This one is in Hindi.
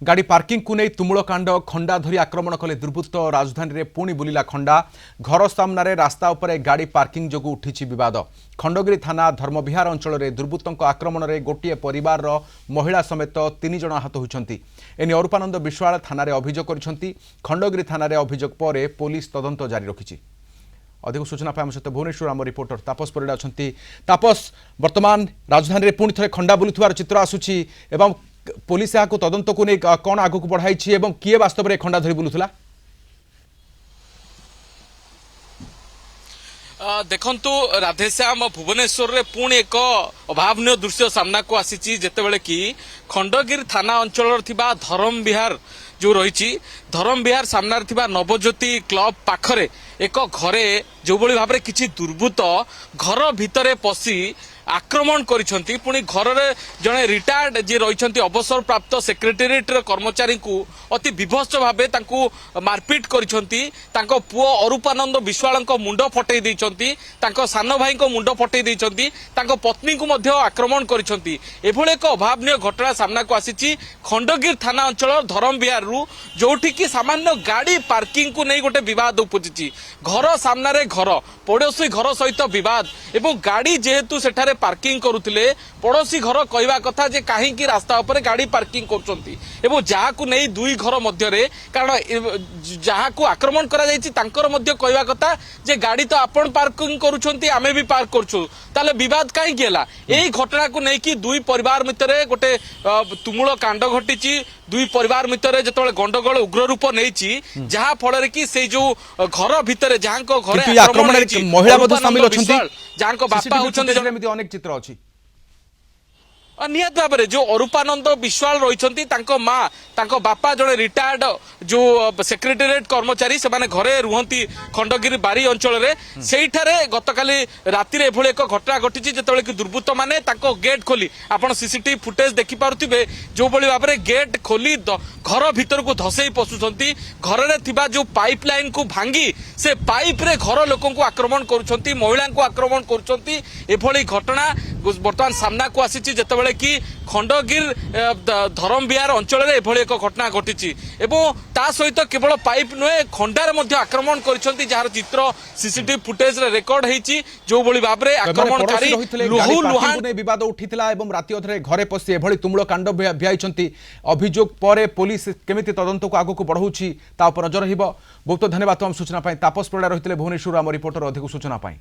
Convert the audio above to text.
गाड़ी पार्किंग को नहीं तुमुलकांड खंडा धरी आक्रमण कले दुर्बृत्त राजधानी में पुणी बुलिला खंडा घर सामने रास्ता उपरे गाड़ी पार्किंग जो उठी विवाद खंडगिरी थाना धर्मविहार अंचल में दुर्बृत्तों आक्रमण में गोटे परिवार महिला समेत 3 जन आहत होती एने अरूपानंद विश्वाल थाना अभियोग कर खंडगिरी थाना अभियोग पर पुलिस तदंत जारी रखी। अधिक सूचना आम सहित भुवनेश्वर आम रिपोर्टर तापस परिड़ा अच्छा। तापस वर्तमान राजधानी में पुणी थे खंडा बुलुवार चित्र आसूची एवं पुलिस यहाँ तदंत को नहीं कौन आग को बढ़ाई किए वास्तव में खंडा धरी बुलूला। देखंतु राधेश्याम भुवनेश्वर रे पुणी एक अभावनीय दृश्य सामना को आसी जेतेबेले कि खंडगिरी थाना अंचल थिबा धरम विहार जो रही धरम विहार सामने थिबा नवज्योति क्लब पाखरे एक घरे जो भली भाबरे किछि दुर्बृत्त घर भितरे पसी आक्रमण करिसंती पुणी घर रे जने रिटायर्ड जे रहिसंती अवसर प्राप्त सेक्रेटेरिएट कर्मचारी को अति विभत्स भाबे तांको मारपीट करिसंती तांको पुओ अरूपानंद विश्वालंको मुंड फटै दैछंती तांको सान भाई को मुंड फटै दैछंती तांको पत्नी को मध्य आक्रमण करिसंती एभले एक अभावनीय घटना सामना को आसीची खंडगिरी थाना अंचल धरम विहार रु जोठी की सामान्य गाड़ी पार्किंग को नहीं गोटे विवाद उपजिची घर सामने रे घर पड़ोसी घर सहित विवाद एवं गाड़ी जेहेतु सेठारे पार्किंग करुथिले पड़ोसी घर कहवा कथा जे काहे की रास्ता ऊपर गाड़ी पार्किंग करछंती एवं जहा को नहीं दुई घर मध्य रे कारण जहा को आक्रमण करा जायछि तांकर मध्य कहवा कथा जे गाड़ी तो आपण पार्किंग करूछंती आमे भी पार्क करछु ताले विवाद काहे गेला एई घटना को नहीं कि दुई परिवार मितरे गोटे तुमुल कांड घटिछि दुई परिवार मितरे जतबेले गंडगोल उग्र रूप नेछि जहा फଳରେ कि से जो घर भितरे जहां को घरे आक्रमण महिला मध्य शामिल अछंती जहां को बापा होछंती एमिति अनेक चित्र अछि निहत भाव में जो अरूपानंद विश्वाल रही माँ तांको बापा जड़े रिटायर्ड जो सेक्रेटेरिएट कर्मचारी से माने घरे रुहंती खंडगिरी बारी अंचल रे सेठारे गतकाली राति रे एभले एक घटना घटी जेतेबेले कि दुर्बृत्त माने तांको गेट खोली आपण सीसीटीवी फुटेज देखि पारुथिबे जो बळी भाव में गेट खोली घर भीतर को धसई पशुंती घर रे थिबा जो पाइपलाइन को भांगी से पाइप रे घर लोकन को आक्रमण करुछंती महिला को आक्रमण करुछंती एभली घटना वर्तमान सामना को आसीची जेतेबेले कि खंडगिरी धरम विहार अंचल में एभली एक घटना घटी एवं ता सहित केवल पाइप नुहे खंडार मध्य आक्रमण करिसंती जार चित्र सीसीटीवी फुटेज रे रेकर्ड हेछि जो बळी भाव में आक्रमणकारी लुहु लुहान विवाद उठिथिला एवं राति अधरे घरे पसी एभली तुमुल कांड भियाइछंती अभियोग पर पुलिस केमिति तदंत को आगु को बढ़ाउछि ता उपर नजर रहिबो। बहुत धन्यवाद तमाम सूचना पाई। तापस परिड़ा रहितले भुवनेश्वर आम रिपोर्टर अधिक सूचना पाई।